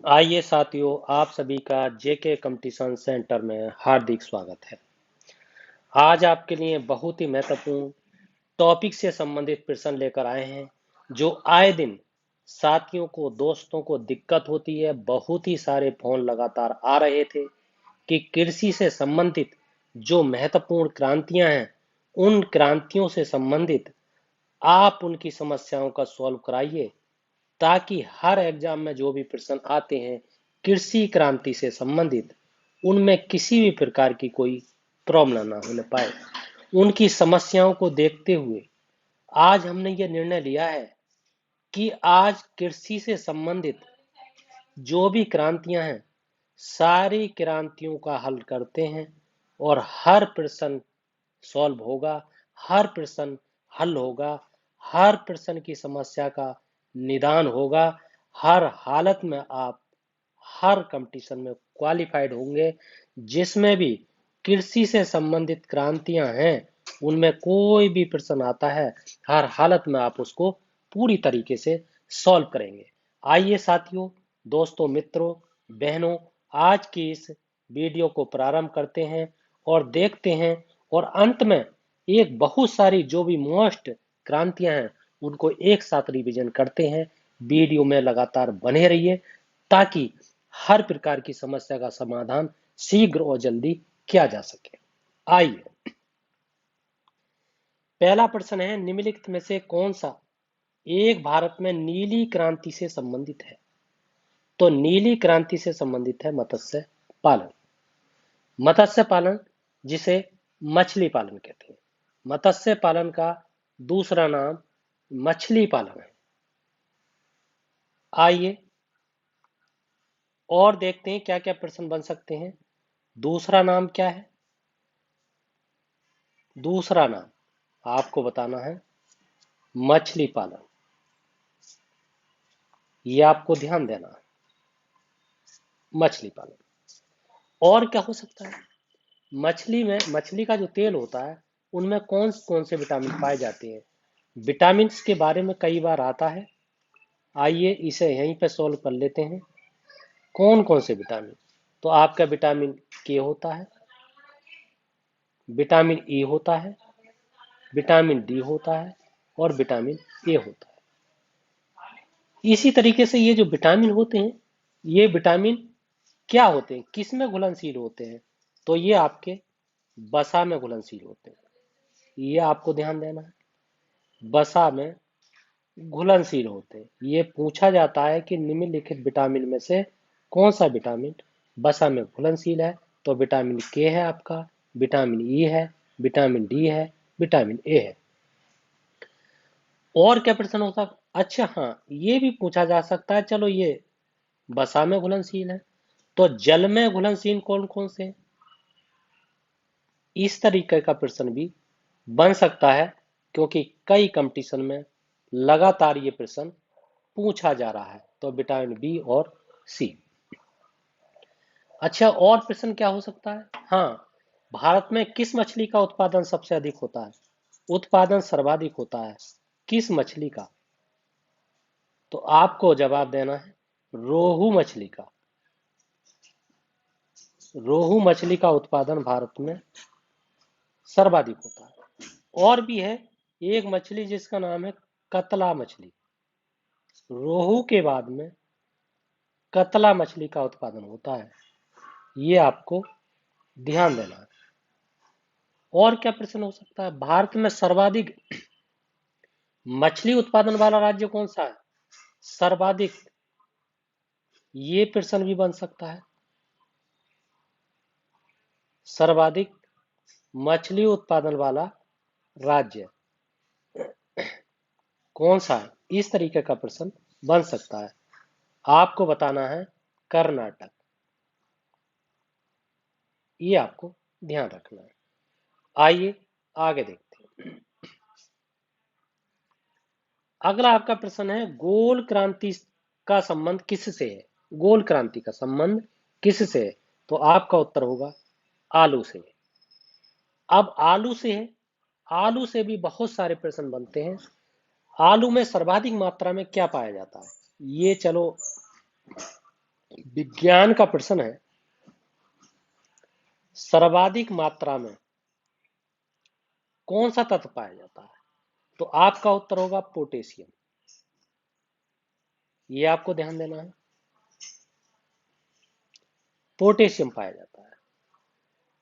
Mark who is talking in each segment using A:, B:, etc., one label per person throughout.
A: आइए साथियों, आप सभी का जेके कंपटीशन सेंटर में हार्दिक स्वागत है। आज आपके लिए बहुत ही महत्वपूर्ण टॉपिक से संबंधित प्रश्न लेकर आए हैं, जो आए दिन साथियों को, दोस्तों को दिक्कत होती है। बहुत ही सारे फोन लगातार आ रहे थे कि कृषि से संबंधित जो महत्वपूर्ण क्रांतियां हैं, उन क्रांतियों से संबंधित आप उनकी समस्याओं का सॉल्व कराइए, ताकि हर एग्जाम में जो भी प्रश्न आते हैं कृषि क्रांति से संबंधित, उनमें किसी भी प्रकार की कोई प्रॉब्लम ना होने पाए। उनकी समस्याओं को देखते हुए आज हमने ये निर्णय लिया है कि आज कृषि से संबंधित जो भी क्रांतियां हैं, सारी क्रांतियों का हल करते हैं और हर प्रश्न सॉल्व होगा, हर प्रश्न हल होगा, हर प्रश्न की समस्या का निदान होगा। हर हालत में आप हर कंपटीशन में क्वालिफाइड होंगे। जिसमें भी कृषि से संबंधित क्रांतियां हैं, उनमें कोई भी प्रश्न आता है, हर हालत में आप उसको पूरी तरीके से सॉल्व करेंगे। आइए साथियों, दोस्तों, मित्रों, बहनों, आज की इस वीडियो को प्रारंभ करते हैं और देखते हैं, और अंत में एक बहुत सारी जो भी मोस्ट क्रांतियां हैं, उनको एक साथ रिवीजन करते हैं। वीडियो में लगातार बने रहिए, ताकि हर प्रकार की समस्या का समाधान शीघ्र और जल्दी किया जा सके। आइए, पहला प्रश्न है, निम्नलिखित में से कौन सा एक भारत में नीली क्रांति से संबंधित है? तो नीली क्रांति से संबंधित है मत्स्य पालन। मत्स्य पालन, जिसे मछली पालन कहते हैं। मत्स्य पालन का दूसरा नाम मछली पालन है। आइए और देखते हैं क्या क्या प्रश्न बन सकते हैं। दूसरा नाम क्या है? दूसरा नाम आपको बताना है मछली पालन। ये आपको ध्यान देना है, मछली पालन। और क्या हो सकता है? मछली में, मछली का जो तेल होता है, उनमें कौन कौन से विटामिन पाए जाते हैं? विटामिन के बारे में कई बार आता है। आइए इसे यहीं पे सॉल्व कर लेते हैं। कौन कौन से विटामिन? तो आपका विटामिन के होता है, विटामिन ई होता है, विटामिन डी होता है, और विटामिन ए होता है। इसी तरीके से ये जो विटामिन होते हैं, ये विटामिन क्या होते हैं, किस में घुलनशील होते हैं? तो ये आपके वसा में घुलनशील होते हैं। ये आपको ध्यान देना है, वसा में घुलनशील होते हैं। ये पूछा जाता है कि निम्नलिखित विटामिन में से कौन सा विटामिन वसा में घुलनशील है? तो विटामिन के है आपका, विटामिन ई है, विटामिन डी है, विटामिन ए है। और क्या प्रश्न होता? अच्छा हाँ, ये भी पूछा जा सकता है, चलो ये वसा में घुलनशील है, तो जल में घुलनशील कौन कौन से? इस तरीके का प्रश्न भी बन सकता है, क्योंकि कई कंपटीशन में लगातार ये प्रश्न पूछा जा रहा है। तो विटामिन बी और सी। अच्छा, और प्रश्न क्या हो सकता है? हाँ, भारत में किस मछली का उत्पादन सबसे अधिक होता है? उत्पादन सर्वाधिक होता है किस मछली का? तो आपको जवाब देना है रोहू मछली का। रोहू मछली का उत्पादन भारत में सर्वाधिक होता है। और भी है एक मछली जिसका नाम है कतला मछली। रोहू के बाद में कतला मछली का उत्पादन होता है। ये आपको ध्यान देना है। और क्या प्रश्न हो सकता है? भारत में सर्वाधिक मछली उत्पादन वाला राज्य कौन सा है? सर्वाधिक, ये प्रश्न भी बन सकता है। सर्वाधिक मछली उत्पादन वाला राज्य कौन सा है? इस तरीके का प्रश्न बन सकता है। आपको बताना है कर्नाटक। ये आपको ध्यान रखना है। आइए आगे देखते हैं। अगला आपका प्रश्न है, गोल क्रांति का संबंध किससे है? गोल क्रांति का संबंध किससे है? तो आपका उत्तर होगा आलू से। अब आलू से है, आलू से भी बहुत सारे प्रश्न बनते हैं। आलू में सर्वाधिक मात्रा में क्या पाया जाता है? ये चलो विज्ञान का प्रश्न है, सर्वाधिक मात्रा में कौन सा तत्व पाया जाता है? तो आपका उत्तर होगा पोटेशियम। ये आपको ध्यान देना है, पोटेशियम पाया जाता है।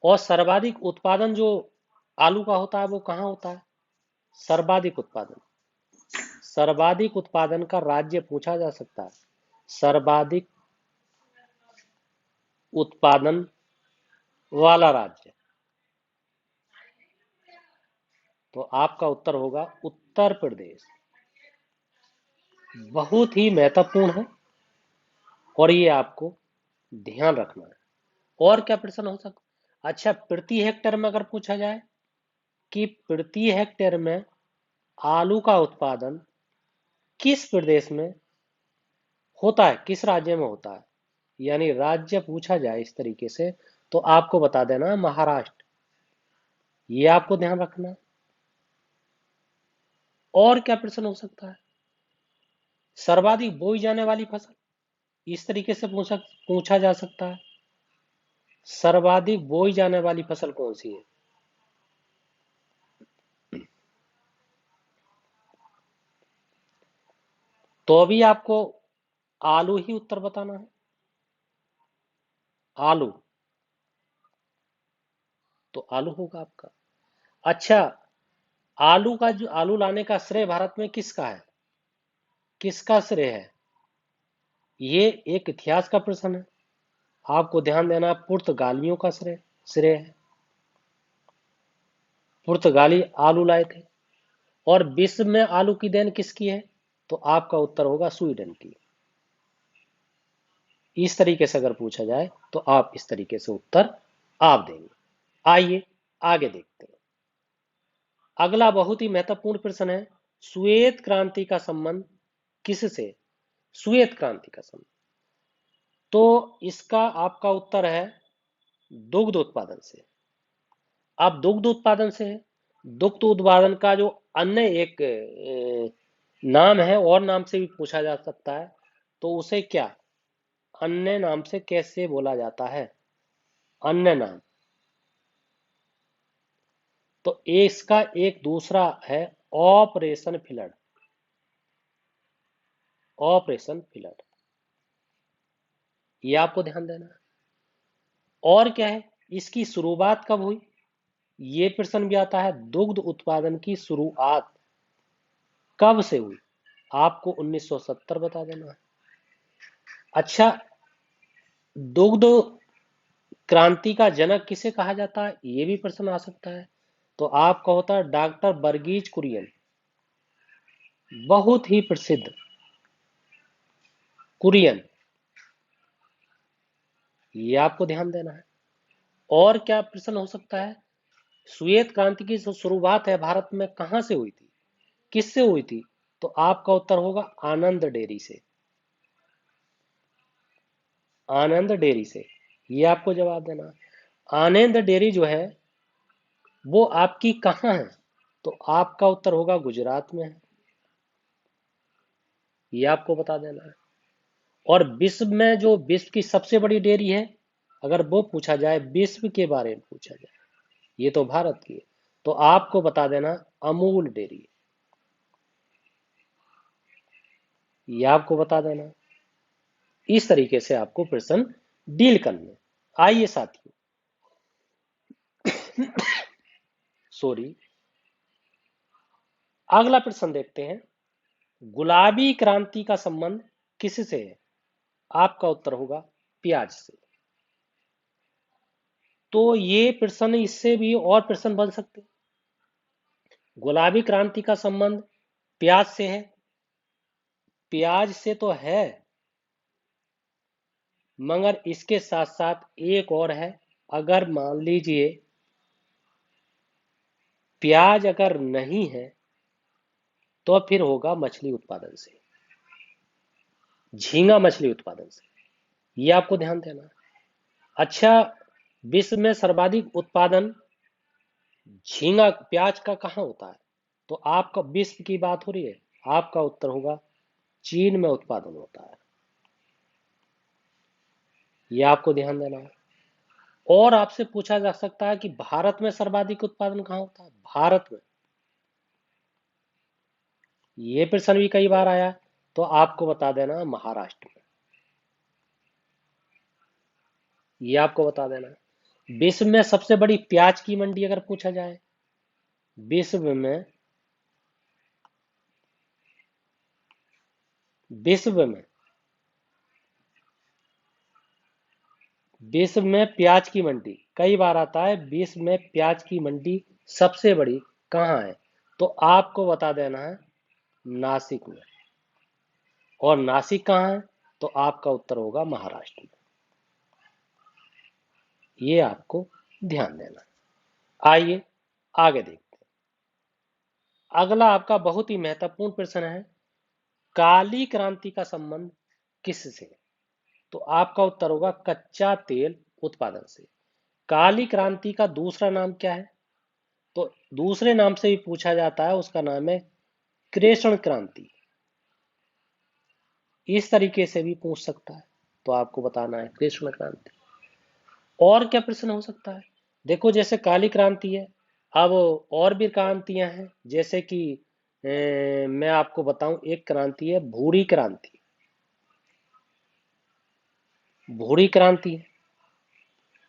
A: और सर्वाधिक उत्पादन जो आलू का होता है वो कहाँ होता है? सर्वाधिक उत्पादन, सर्वाधिक उत्पादन का राज्य पूछा जा सकता है, सर्वाधिक उत्पादन वाला राज्य, तो आपका उत्तर होगा उत्तर प्रदेश। बहुत ही महत्वपूर्ण है और ये आपको ध्यान रखना है। और क्या प्रश्न हो सकता? अच्छा, प्रति हेक्टेयर में अगर पूछा जाए कि प्रति हेक्टेयर में आलू का उत्पादन किस प्रदेश में होता है, किस राज्य में होता है, यानी राज्य पूछा जाए इस तरीके से, तो आपको बता देना महाराष्ट्र। ये आपको ध्यान रखना है। और क्या प्रश्न हो सकता है? सर्वाधिक बोई जाने वाली फसल, इस तरीके से पूछा जा सकता है, सर्वाधिक बोई जाने वाली फसल कौन सी है? तो अभी आपको आलू ही उत्तर बताना है, आलू, तो आलू होगा आपका। अच्छा, आलू का जो आलू लाने का श्रेय भारत में किसका है, किसका श्रेय है? ये एक इतिहास का प्रश्न है, आपको ध्यान देना, पुर्तगालियों का श्रेय श्रेय है। पुर्तगाली आलू लाए थे। और विश्व में आलू की देन किसकी है? तो आपका उत्तर होगा स्वीडन की। इस तरीके से अगर पूछा जाए तो आप इस तरीके से उत्तर आप देंगे। आइए आगे देखते हैं। अगला बहुत ही महत्वपूर्ण प्रश्न है, श्वेत क्रांति का संबंध किससे? श्वेत क्रांति का संबंध, तो इसका आपका उत्तर है दुग्ध उत्पादन से। अब दुग्ध उत्पादन से है, दुग्ध उत्पादन का जो अन्य एक नाम है और नाम से भी पूछा जा सकता है, तो उसे क्या अन्य नाम से कैसे बोला जाता है? अन्य नाम, तो इसका एक दूसरा है ऑपरेशन फ्लड, ऑपरेशन फ्लड, ये आपको ध्यान देना है। और क्या है, इसकी शुरुआत कब हुई? ये प्रश्न भी आता है, दुग्ध उत्पादन की शुरुआत कब से हुई? आपको 1970 बता देना है। अच्छा, दुग्ध क्रांति का जनक किसे कहा जाता है, ये भी प्रश्न आ सकता है, तो आपका होता है डॉक्टर वर्गीज कुरियन, बहुत ही प्रसिद्ध कुरियन, ये आपको ध्यान देना है। और क्या प्रश्न हो सकता है, श्वेत क्रांति की जो शुरुआत है भारत में कहां से हुई थी, किससे हुई थी? तो आपका उत्तर होगा आनंद डेयरी से, आनंद डेयरी से, ये आपको जवाब देना। आनंद डेयरी जो है वो आपकी कहाँ है? तो आपका उत्तर होगा गुजरात में है, ये आपको बता देना है। और विश्व में जो विश्व की सबसे बड़ी डेयरी है, अगर वो पूछा जाए, विश्व के बारे में पूछा जाए, ये तो भारत की है, तो आपको बता देना अमूल डेयरी, ये आपको बता देना। इस तरीके से आपको प्रश्न डील करने। आइए साथियों, सॉरी, अगला प्रश्न देखते हैं, गुलाबी क्रांति का संबंध किससे है? आपका उत्तर होगा प्याज से। तो ये प्रश्न, इससे भी और प्रश्न बन सकते हैं। गुलाबी क्रांति का संबंध प्याज से है, प्याज से तो है, मगर इसके साथ साथ एक और है। अगर मान लीजिए प्याज अगर नहीं है तो फिर होगा मछली उत्पादन से, झींगा मछली उत्पादन से, ये आपको ध्यान देना है। अच्छा, विश्व में सर्वाधिक उत्पादन झींगा प्याज का कहाँ होता है? तो आपका विश्व की बात हो रही है, आपका उत्तर होगा चीन में उत्पादन होता है। ये आपको ध्यान देना है। और आपसे पूछा जा सकता है कि भारत में सर्वाधिक उत्पादन कहाँ होता है? भारत में। ये प्रश्न भी कई बार आया, तो आपको बता देना महाराष्ट्र में। ये आपको बता देना है। विश्व में सबसे बड़ी प्याज की मंडी अगर पूछा जाए, विश्व में, विश्व में, विश्व में प्याज की मंडी कई बार आता है, विश्व में प्याज की मंडी सबसे बड़ी कहाँ है? तो आपको बता देना है नासिक में। और नासिक कहाँ है? तो आपका उत्तर होगा महाराष्ट्र में। ये आपको ध्यान देना है। आइए आगे देखते हैं। अगला आपका बहुत ही महत्वपूर्ण प्रश्न है, काली क्रांति का संबंध किससे? तो आपका उत्तर होगा कच्चा तेल उत्पादन से। काली क्रांति का दूसरा नाम क्या है? तो दूसरे नाम से भी पूछा जाता है, उसका नाम है कृष्ण क्रांति। इस तरीके से भी पूछ सकता है, तो आपको बताना है कृष्ण क्रांति। और क्या प्रश्न हो सकता है? देखो, जैसे काली क्रांति है, अब और भी क्रांतियां हैं, जैसे कि मैं आपको बताऊं, एक क्रांति है भूरी क्रांति। भूरी क्रांति है,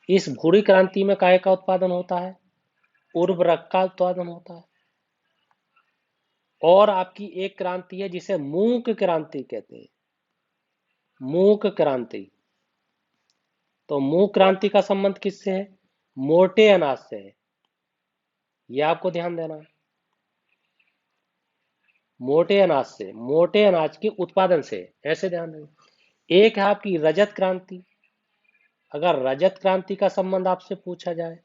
A: इस भूरी क्रांति में काय का उत्पादन होता है? उर्वरक का उत्पादन होता है। और आपकी एक क्रांति है जिसे मूक क्रांति कहते हैं, मूक क्रांति। तो मूक क्रांति का संबंध किससे है? मोटे अनाज से है। यह आपको ध्यान देना है। मोटे अनाज से, मोटे अनाज के उत्पादन से, ऐसे ध्यान देना। एक है आपकी रजत क्रांति। अगर रजत क्रांति का संबंध आपसे पूछा जाए,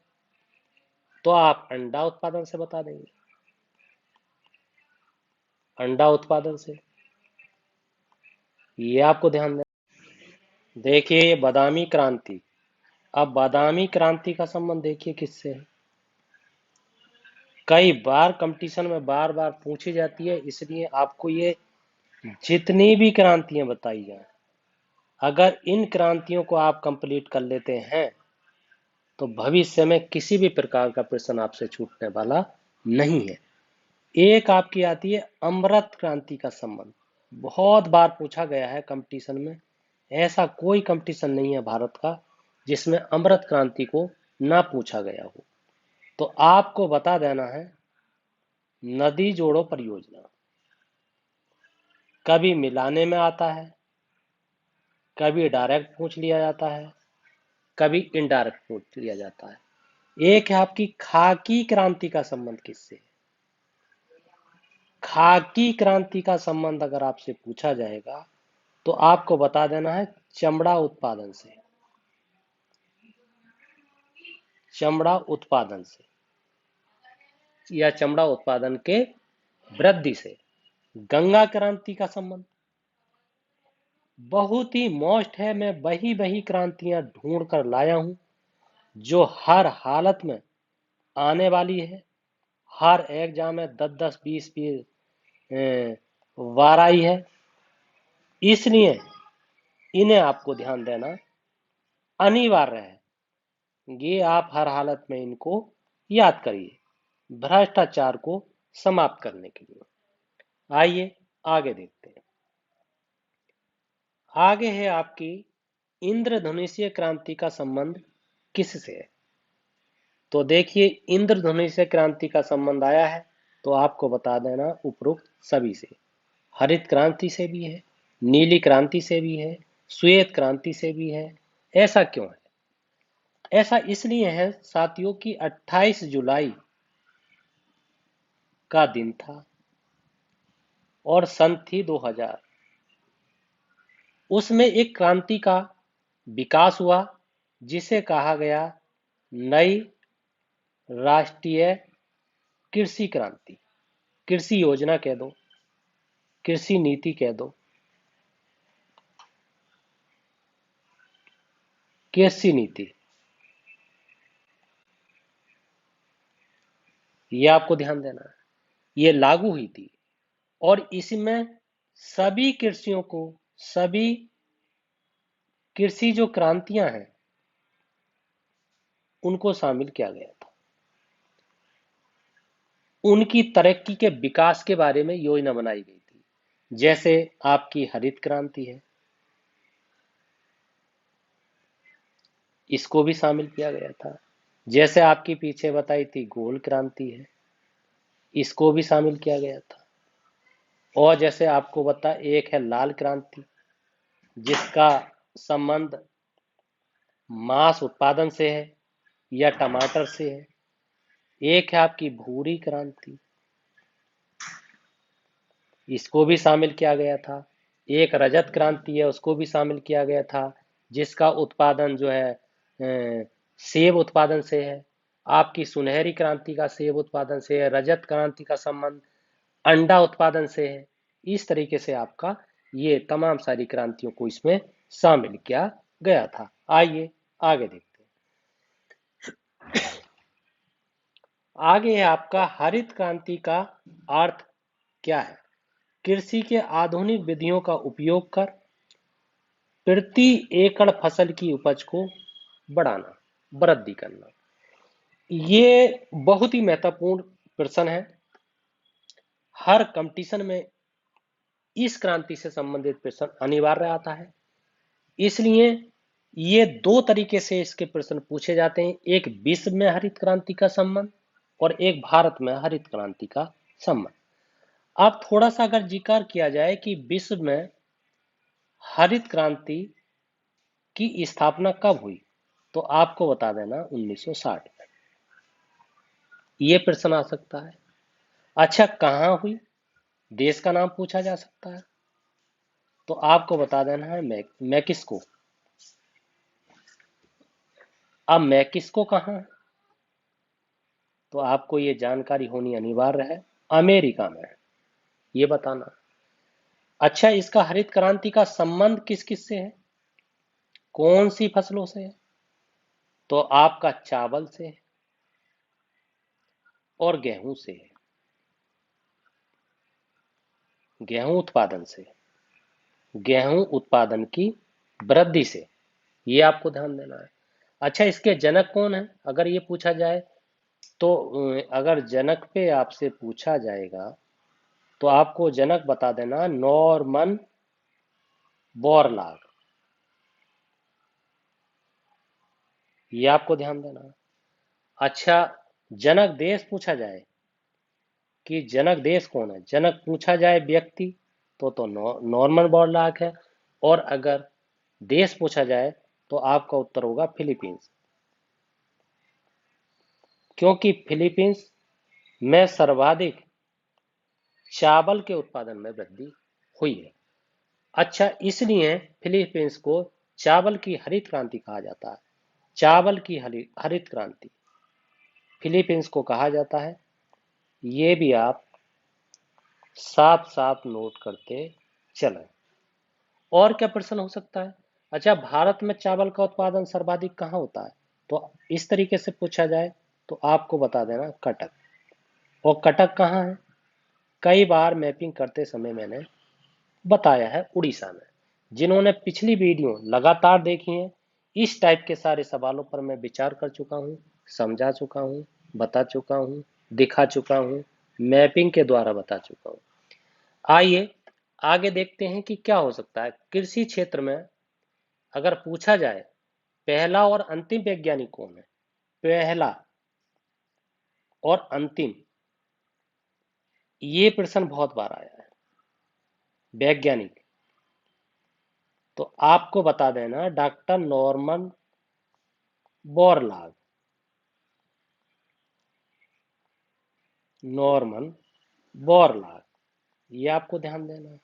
A: तो आप अंडा उत्पादन से बता देंगे, अंडा उत्पादन से। ये आपको ध्यान देना। देखिए ये बादामी क्रांति। अब बादामी क्रांति का संबंध देखिए किससे है। कई बार कंपटीशन में बार बार पूछी जाती है, इसलिए आपको ये जितनी भी क्रांतियां बताई जाए, अगर इन क्रांतियों को आप कंप्लीट कर लेते हैं, तो भविष्य में किसी भी प्रकार का प्रश्न आपसे छूटने वाला नहीं है। एक आपकी आती है अमृत क्रांति का संबंध। बहुत बार पूछा गया है कंपटीशन में, ऐसा कोई कंपटीशन नहीं है भारत का जिसमें अमृत क्रांति को ना पूछा गया हो। तो आपको बता देना है नदी जोड़ो परियोजना। कभी मिलाने में आता है, कभी डायरेक्ट पूछ लिया जाता है, कभी इनडायरेक्ट पूछ लिया जाता है। एक है आपकी खाकी क्रांति का संबंध किससे? खाकी क्रांति का संबंध अगर आपसे पूछा जाएगा, तो आपको बता देना है चमड़ा उत्पादन से, चमड़ा उत्पादन से, या चमड़ा उत्पादन के वृद्धि से। गंगा क्रांति का संबंध बहुत ही मोस्ट है, मैं वही वही क्रांतियां ढूंढ कर लाया हूं जो हर हालत में आने वाली है। हर एग्जाम में 10-10, 20-20 वार आई है, इसलिए इन्हें आपको ध्यान देना अनिवार्य है। ये आप हर हालत में इनको याद करिए, भ्रष्टाचार को समाप्त करने के लिए। आइए आगे देखते हैं। आगे है आपकी इंद्रधनुषीय क्रांति का संबंध किससे है? तो देखिए इंद्रधनुषीय क्रांति का संबंध आया है, तो आपको बता देना उपरोक्त सभी से। हरित क्रांति से भी है, नीली क्रांति से भी है, श्वेत क्रांति से भी है। ऐसा क्यों है? ऐसा इसलिए है साथियों कि 28 जुलाई का दिन था और सन थी 2000। उसमें एक क्रांति का विकास हुआ जिसे कहा गया नई राष्ट्रीय कृषि क्रांति। कृषि योजना कह दो, कृषि नीति कह दो, कृषि नीति, ये आपको ध्यान देना है। ये लागू हुई थी और इसमें सभी कृषियों को, सभी कृषि जो क्रांतियां हैं उनको शामिल किया गया था। उनकी तरक्की के विकास के बारे में योजना बनाई गई थी। जैसे आपकी हरित क्रांति है, इसको भी शामिल किया गया था। जैसे आपकी पीछे बताई थी गोल क्रांति है, इसको भी शामिल किया गया था। और जैसे आपको बता, एक है लाल क्रांति, जिसका संबंध मांस उत्पादन से है या टमाटर से है। एक है आपकी भूरी क्रांति, इसको भी शामिल किया गया था। एक रजत क्रांति है, उसको भी शामिल किया गया था, जिसका उत्पादन जो है सेब उत्पादन से है। आपकी सुनहरी क्रांति का सेब उत्पादन से है। रजत क्रांति का संबंध अंडा उत्पादन से है। इस तरीके से आपका ये तमाम सारी क्रांतियों को इसमें शामिल किया गया था। आइए आगे देखते हैं। आगे है आपका हरित क्रांति का अर्थ क्या है। कृषि के आधुनिक विधियों का उपयोग कर प्रति एकड़ फसल की उपज को बढ़ाना, वृद्धि करना। ये बहुत ही महत्वपूर्ण प्रश्न है। हर कंपटीशन में इस क्रांति से संबंधित प्रश्न अनिवार्य आता है। इसलिए ये दो तरीके से इसके प्रश्न पूछे जाते हैं। एक विश्व में हरित क्रांति का संबंध और एक भारत में हरित क्रांति का संबंध। अब थोड़ा सा अगर जिक्र किया जाए कि विश्व में हरित क्रांति की स्थापना कब हुई, तो आपको बता देना 1960 में। ये प्रश्न आ सकता है। अच्छा, कहाँ हुई, देश का नाम पूछा जा सकता है, तो आपको बता देना है मैक्सिको। अब मैक्सिको कहाँ है, तो आपको ये जानकारी होनी अनिवार्य है, अमेरिका में है, ये बताना। अच्छा, इसका हरित क्रांति का संबंध किस किस से है, कौन सी फसलों से है, तो आपका चावल से है और गेहूं से है। गेहूं उत्पादन से, गेहूं उत्पादन की वृद्धि से, ये आपको ध्यान देना है। अच्छा, इसके जनक कौन है, अगर ये पूछा जाए तो अगर जनक पे आपसे पूछा जाएगा तो आपको जनक बता देना नॉर्मन बोरलॉग, ये आपको ध्यान देना है। अच्छा, जनक देश पूछा जाए कि जनक देश कौन है, जनक पूछा जाए व्यक्ति तो नॉर्मन बोरलॉग है। और अगर देश पूछा जाए तो आपका उत्तर होगा फिलीपींस, क्योंकि फिलीपींस में सर्वाधिक चावल के उत्पादन में वृद्धि हुई है। अच्छा, इसलिए फिलीपींस को चावल की हरित क्रांति कहा जाता है। चावल की हरित क्रांति फिलीपींस को कहा जाता है। ये भी आप साथ साथ नोट करते चलें। और क्या प्रश्न हो सकता है। अच्छा, भारत में चावल का उत्पादन सर्वाधिक कहाँ होता है, तो इस तरीके से पूछा जाए तो आपको बता देना कटक। और कटक कहाँ है, कई बार मैपिंग करते समय मैंने बताया है, उड़ीसा में। जिन्होंने पिछली वीडियो लगातार देखी है, इस टाइप के सारे सवालों पर मैं विचार कर चुका हूँ, समझा चुका हूँ, बता चुका हूँ, दिखा चुका हूँ, मैपिंग के द्वारा बता चुका हूँ। आइए आगे देखते हैं कि क्या हो सकता है कृषि क्षेत्र में। अगर पूछा जाए पहला और अंतिम वैज्ञानिक कौन है, पहला और अंतिम, ये प्रश्न बहुत बार आया है, वैज्ञानिक। तो आपको बता देना doctor Norman Borlaug, Norman Borlaug, ये आपको ध्यान देना है।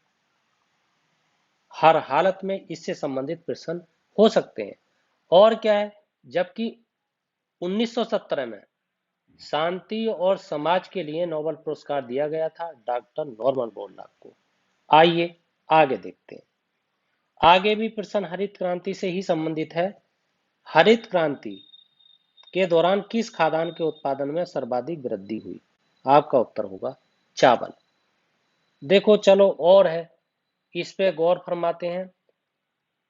A: हर हालत में इससे संबंधित प्रश्न हो सकते हैं। और क्या है, जबकि 1917 में शांति और समाज के लिए नोबेल पुरस्कार दिया गया था डॉक्टर नॉर्मन बोरलॉग को। आइए आगे देखते हैं। आगे भी प्रश्न हरित क्रांति से ही संबंधित है। हरित क्रांति के दौरान किस खाद्यान्न के उत्पादन में सर्वाधिक वृद्धि हुई, आपका उत्तर होगा चावल। देखो चलो और है, इस पे गौर फरमाते हैं।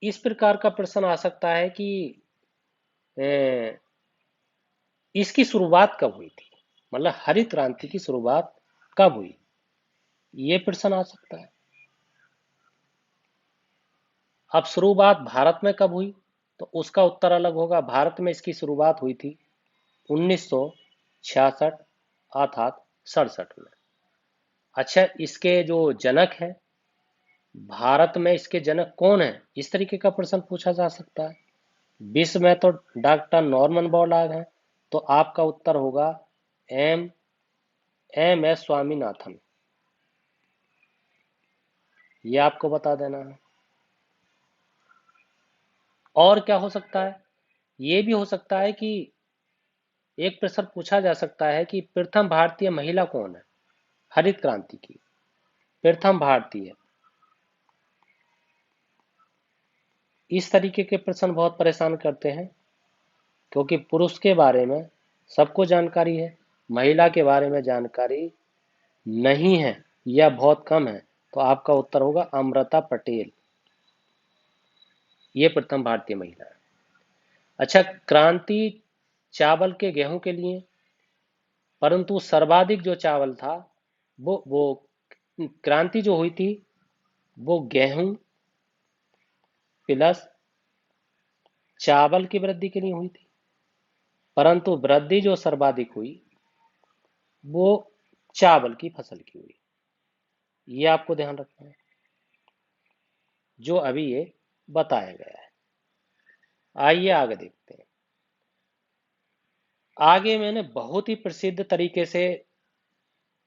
A: इस प्रकार का प्रश्न आ सकता है कि अ, इसकी शुरुआत कब हुई थी, मतलब हरित क्रांति की शुरुआत कब हुई, ये प्रश्न आ सकता है। अब शुरुआत भारत में कब हुई, तो उसका उत्तर अलग होगा। भारत में इसकी शुरुआत हुई थी 1966 अर्थात 67 में। अच्छा, इसके जो जनक हैं, भारत में इसके जनक कौन है, इस तरीके का प्रश्न पूछा जा सकता है। विश्व में तो डॉक्टर नॉर्मन बोरलॉग हैं, तो आपका उत्तर होगा एम एम एस स्वामीनाथन। ये आपको बता देना है। और क्या हो सकता है, ये भी हो सकता है कि एक प्रश्न पूछा जा सकता है कि प्रथम भारतीय महिला कौन है हरित क्रांति की, प्रथम भारतीय। इस तरीके के प्रश्न बहुत परेशान करते हैं, क्योंकि पुरुष के बारे में सबको जानकारी है, महिला के बारे में जानकारी नहीं है या बहुत कम है। तो आपका उत्तर होगा अमृता पटेल, ये प्रथम भारतीय महिला है। अच्छा, क्रांति चावल के गेहूं के लिए, परंतु सर्वाधिक जो चावल था वो क्रांति जो हुई थी वो गेहूं प्लस चावल की वृद्धि के लिए हुई थी, परंतु वृद्धि जो सर्वाधिक हुई वो चावल की फसल की हुई। ये आपको ध्यान रखना है, जो अभी ये बताया गया है। आइए आगे देखते हैं। आगे मैंने बहुत ही प्रसिद्ध तरीके से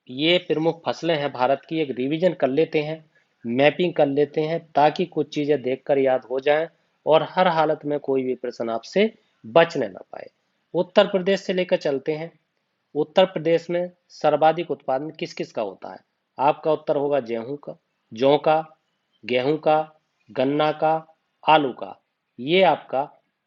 A: ये प्रमुख फसलें हैं भारत की, एक रिवीजन कर लेते हैं, मैपिंग कर लेते हैं, ताकि कुछ चीजें देखकर याद हो जाएं और हर हालत में कोई भी प्रश्न आपसे बचने ना पाए। उत्तर प्रदेश से लेकर चलते हैं। उत्तर प्रदेश में सर्वाधिक उत्पादन किस किस का होता है, आपका उत्तर होगा गेहूं का, जौ का, गेहूं का, गन्ना का, आलू का। ये आपका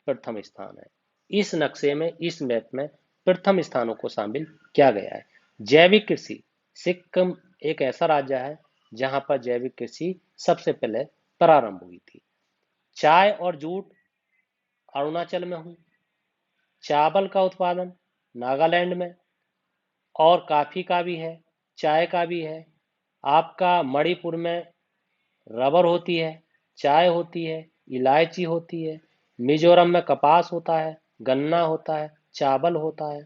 A: प्रथम स्थान है। इस नक्शे में, इस मैप में प्रथम स्थानों को शामिल किया गया है। जैविक कृषि, सिक्किम एक ऐसा राज्य है जहां पर जैविक कृषि सबसे पहले प्रारंभ हुई थी। चाय और जूट अरुणाचल में हुई। चावल का उत्पादन नागालैंड में, और कॉफी का भी है, चाय का भी है। आपका मणिपुर में रबर होती है, चाय होती है, इलायची होती है। मिजोरम में कपास होता है, गन्ना होता है, चावल होता है।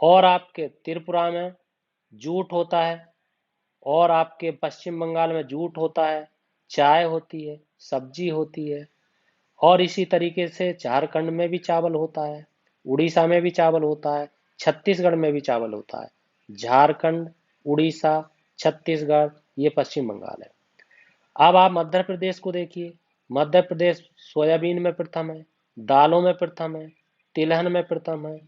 A: और आपके त्रिपुरा में जूट होता है, और आपके पश्चिम बंगाल में जूट होता है, चाय होती है, सब्जी होती है। और इसी तरीके से झारखंड में भी चावल होता है, उड़ीसा में भी चावल होता है, छत्तीसगढ़ में भी चावल होता है। झारखंड, उड़ीसा, छत्तीसगढ़, ये पश्चिम बंगाल है। अब आप मध्य प्रदेश को देखिए। मध्य प्रदेश सोयाबीन में प्रथम है, दालों में प्रथम है, तिलहन में प्रथम है।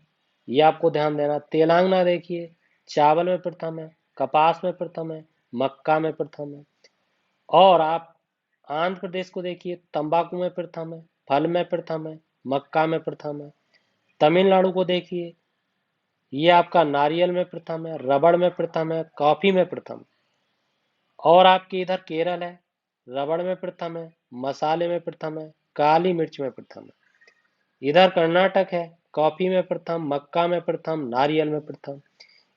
A: ये आपको ध्यान देना। तेलंगाना देखिए, चावल में प्रथम है, कपास में प्रथम है, मक्का में प्रथम है। और आप आंध्र प्रदेश को देखिए, तंबाकू में प्रथम है, फल में प्रथम है, मक्का में प्रथम है। तमिलनाडु को देखिए, ये आपका नारियल में प्रथम है, रबड़ में प्रथम है, कॉफी में प्रथम। और आपके इधर केरल है, रबड़ में प्रथम है, मसाले में प्रथम है, काली मिर्च में प्रथम है। इधर कर्नाटक है, कॉफी में प्रथम, मक्का में प्रथम, नारियल में प्रथम।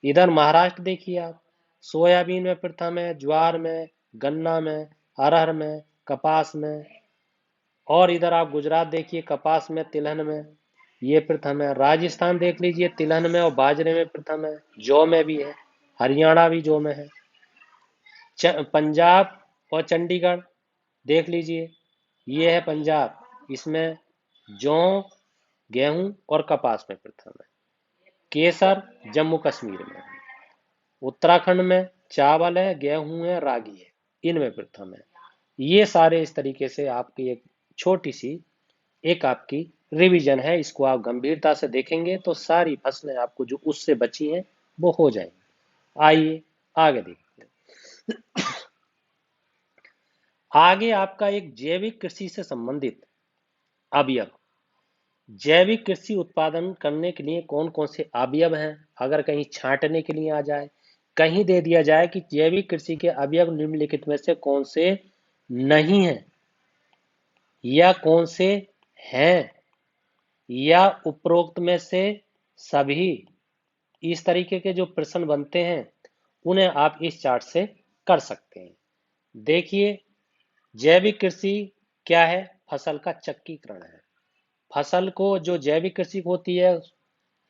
A: इधर महाराष्ट्र देखिए आप, सोयाबीन में प्रथम है, ज्वार में, गन्ना में, अरहर में, कपास में। और इधर आप गुजरात देखिए, कपास में, तिलहन में, ये प्रथम है। राजस्थान देख लीजिए, तिलहन में और बाजरे में प्रथम है, जौ में भी है, हरियाणा भी जौ में है। पंजाब और चंडीगढ़ देख लीजिए, ये है पंजाब, इसमें जौ, गेहूं और कपास में प्रथम है। केसर जम्मू कश्मीर में है। उत्तराखंड में चावल है, गेहूं है, रागी है, इनमें प्रथम है। ये सारे इस तरीके से आपकी एक छोटी सी एक आपकी रिवीजन है। इसको आप गंभीरता से देखेंगे तो सारी फसलें आपको जो उससे बची हैं वो हो जाएंगी। आइए आगे देखते हैं। आगे आपका एक जैविक कृषि से संबंधित अवयव। जैविक कृषि उत्पादन करने के लिए कौन कौन से अवयव हैं, अगर कहीं छांटने के लिए आ जाए, कहीं दे दिया जाए कि जैविक कृषि के अवयव निम्नलिखित में से कौन से नहीं हैं, या कौन से हैं, या उपरोक्त में से सभी। इस तरीके के जो प्रश्न बनते हैं उन्हें आप इस चार्ट से कर सकते हैं। देखिए, जैविक कृषि क्या है? फसल का चक्रीकरण है। फसल को जो जैविक कृषि होती है,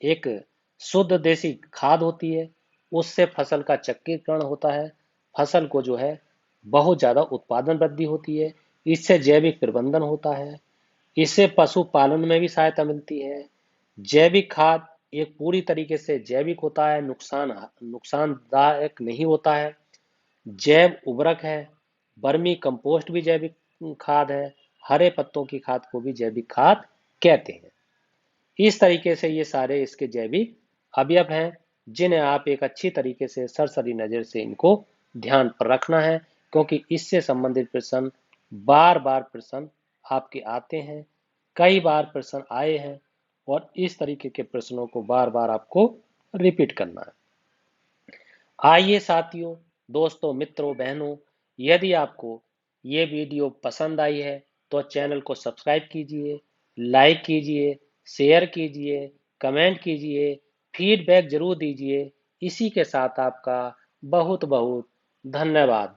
A: एक शुद्ध देसी खाद होती है, उससे फसल का चक्रीकरण होता है। फसल को जो है बहुत ज्यादा उत्पादन वृद्धि होती है। इससे जैविक प्रबंधन होता है। इससे पशुपालन में भी सहायता मिलती है। जैविक खाद एक पूरी तरीके से जैविक होता है, नुकसानदायक नहीं होता है। जैव उर्वरक है। वर्मी कंपोस्ट भी जैविक खाद है। हरे पत्तों की खाद को भी जैविक खाद कहते हैं। इस तरीके से ये सारे इसके जैविक अवयव हैं, जिन्हें आप एक अच्छी तरीके से सरसरी नजर से इनको ध्यान पर रखना है, क्योंकि इससे संबंधित प्रश्न बार बार प्रश्न आपके आते हैं। कई बार प्रश्न आए हैं और इस तरीके के प्रश्नों को बार बार आपको रिपीट करना है। आइए साथियों, दोस्तों, मित्रों, बहनों, यदि आपको ये वीडियो पसंद आई है तो चैनल को सब्सक्राइब कीजिए, लाइक कीजिए, शेयर कीजिए, कमेंट कीजिए, फीडबैक जरूर दीजिए। इसी के साथ आपका बहुत बहुत धन्यवाद।